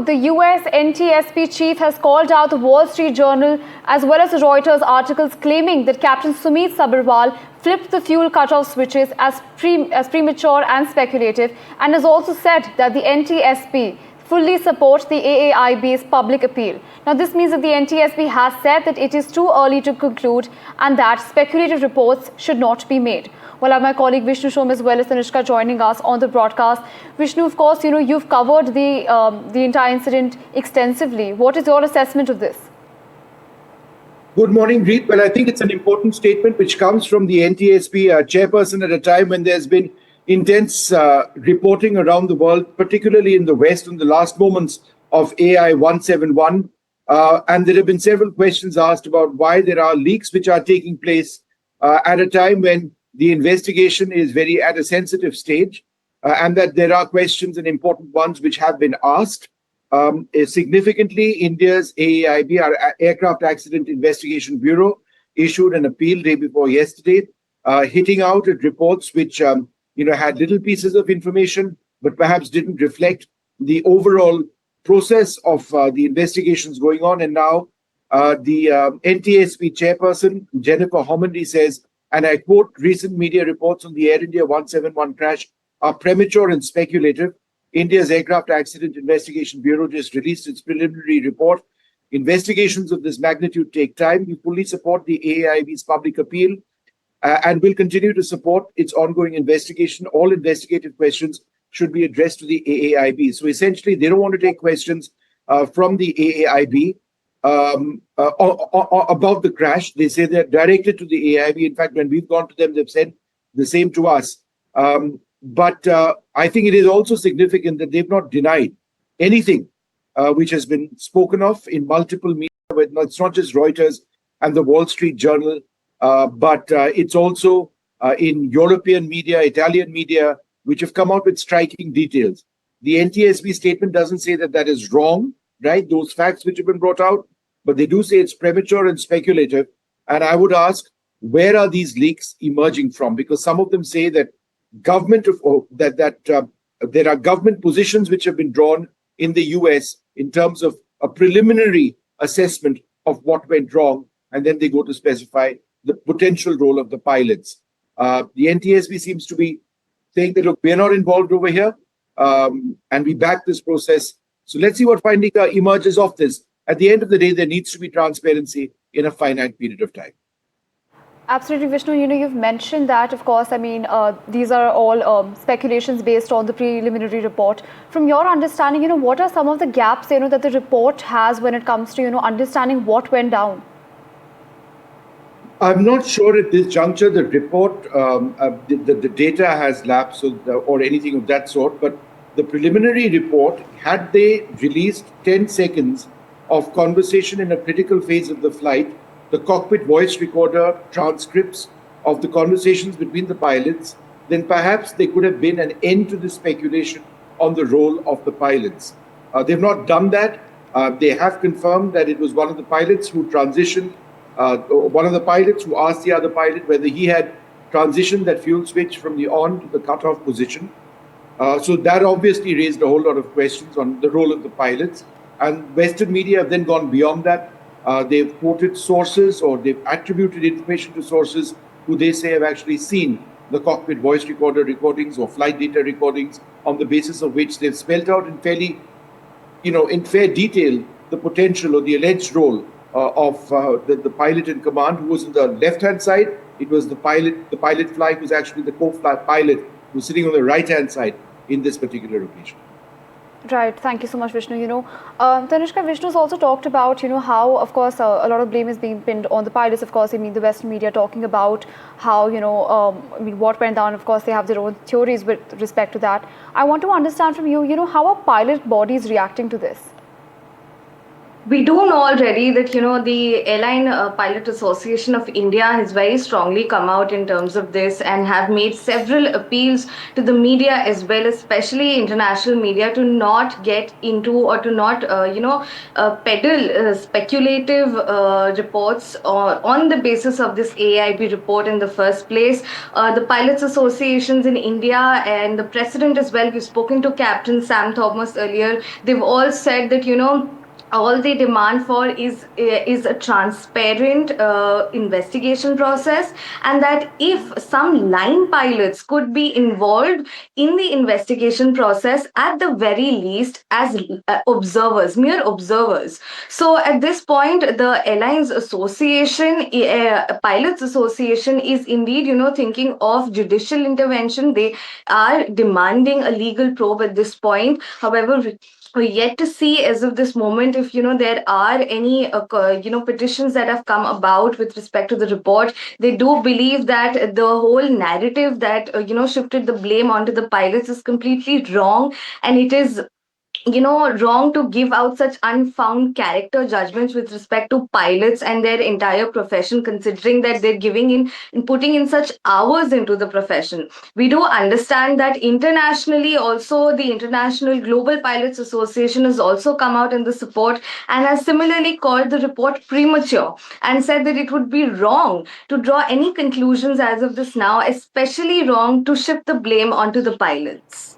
The US NTSB chief has called out the Wall Street Journal as well as the Reuters articles claiming that Captain Sumit Sabharwal flipped the fuel cutoff switches as premature and speculative, and has also said that the NTSB fully supports the AAIB's public appeal. Now, this means that the NTSB has said that it is too early to conclude and that speculative reports should not be made. Well, I have my colleague Vishnu Shom as well as Tanishka joining us on the broadcast. Vishnu, of course, you've covered the entire incident extensively. What is your assessment of this? Good morning, Reed. Well, I think it's an important statement which comes from the NTSB chairperson at a time when there's been intense reporting around the world, particularly in the West, on the last moments of AI 171. And there have been several questions asked about why there are leaks which are taking place at a time when the investigation is very at a sensitive stage, and that there are questions and important ones which have been asked. Significantly, India's AAIB, our Aircraft Accident Investigation Bureau, issued an appeal day before yesterday, hitting out at reports which had little pieces of information, but perhaps didn't reflect the overall process of the investigations going on. And now the NTSB chairperson, Jennifer Homendy, says, and I quote, "Recent media reports on the Air India 171 crash are premature and speculative. India's Aircraft Accident Investigation Bureau just released its preliminary report. Investigations of this magnitude take time. We fully support the AAIB's public appeal and will continue to support its ongoing investigation. All investigative questions should be addressed to the AAIB." So essentially, they don't want to take questions from the AAIB about the crash. They say they're directed to the AIB. In fact, when we've gone to them, they've said the same to us. But I think it is also significant that they've not denied anything which has been spoken of in multiple media. It's not just Reuters and the Wall Street Journal, but it's also in European media, Italian media, which have come out with striking details. The NTSB statement doesn't say that that is wrong, right? Those facts which have been brought out, but they do say it's premature and speculative. And I would ask, where are these leaks emerging from? Because some of them say that there are government positions which have been drawn in the US in terms of a preliminary assessment of what went wrong, and then they go to specify the potential role of the pilots. The NTSB seems to be saying that, look, we're not involved over here, and we back this process. So let's see what finding emerges of this. At the end of the day, there needs to be transparency in a finite period of time. Absolutely, Vishnu. You've mentioned that, of course, these are all speculations based on the preliminary report. From your understanding, what are some of the gaps, that the report has when it comes to, understanding what went down? I'm not sure at this juncture the report, the data has lapsed or anything of that sort, but the preliminary report, had they released 10 seconds of conversation in a critical phase of the flight, the cockpit voice recorder transcripts of the conversations between the pilots, then perhaps there could have been an end to the speculation on the role of the pilots. They've not done that. They have confirmed that it was one of the pilots who transitioned, one of the pilots who asked the other pilot whether he had transitioned that fuel switch from the on to the cutoff position. So that obviously raised a whole lot of questions on the role of the pilots. And Western media have then gone beyond that. They've quoted sources, or they've attributed information to sources who they say have actually seen the cockpit voice recorder recordings or flight data recordings, on the basis of which they've spelled out in in fair detail, the potential or the alleged role of the pilot in command, who was on the left-hand side. It was the pilot flying was actually the co-pilot who's sitting on the right-hand side in this particular occasion. Right. Thank you so much, Vishnu. Tanishka, Vishnu's also talked about, how, of course, a lot of blame is being pinned on the pilots. Of course, the Western media talking about how, what went down. Of course, they have their own theories with respect to that. I want to understand from you, how are pilot bodies reacting to this? We do know already that the Airline Pilot Association of India has very strongly come out in terms of this and have made several appeals to the media as well, especially international media, to not get into or to not peddle speculative reports on the basis of this AIB report in the first place. The pilots associations in India and the president as well, we've spoken to Captain Sam Thomas earlier. They've all said that all they demand for is a transparent investigation process, and that if some line pilots could be involved in the investigation process, at the very least as observers, mere observers. So at this point, the airlines association, pilots association, is indeed thinking of judicial intervention. They are demanding a legal probe at this point. However, we're yet to see as of this moment if there are any petitions that have come about with respect to the report. They do believe that the whole narrative that shifted the blame onto the pilots is completely wrong, and it is wrong to give out such unfound character judgments with respect to pilots and their entire profession, considering that they're giving in and putting in such hours into the profession. We do understand that internationally also, the International Global Pilots Association has also come out in the support and has similarly called the report premature and said that it would be wrong to draw any conclusions as of this now, especially wrong to shift the blame onto the pilots.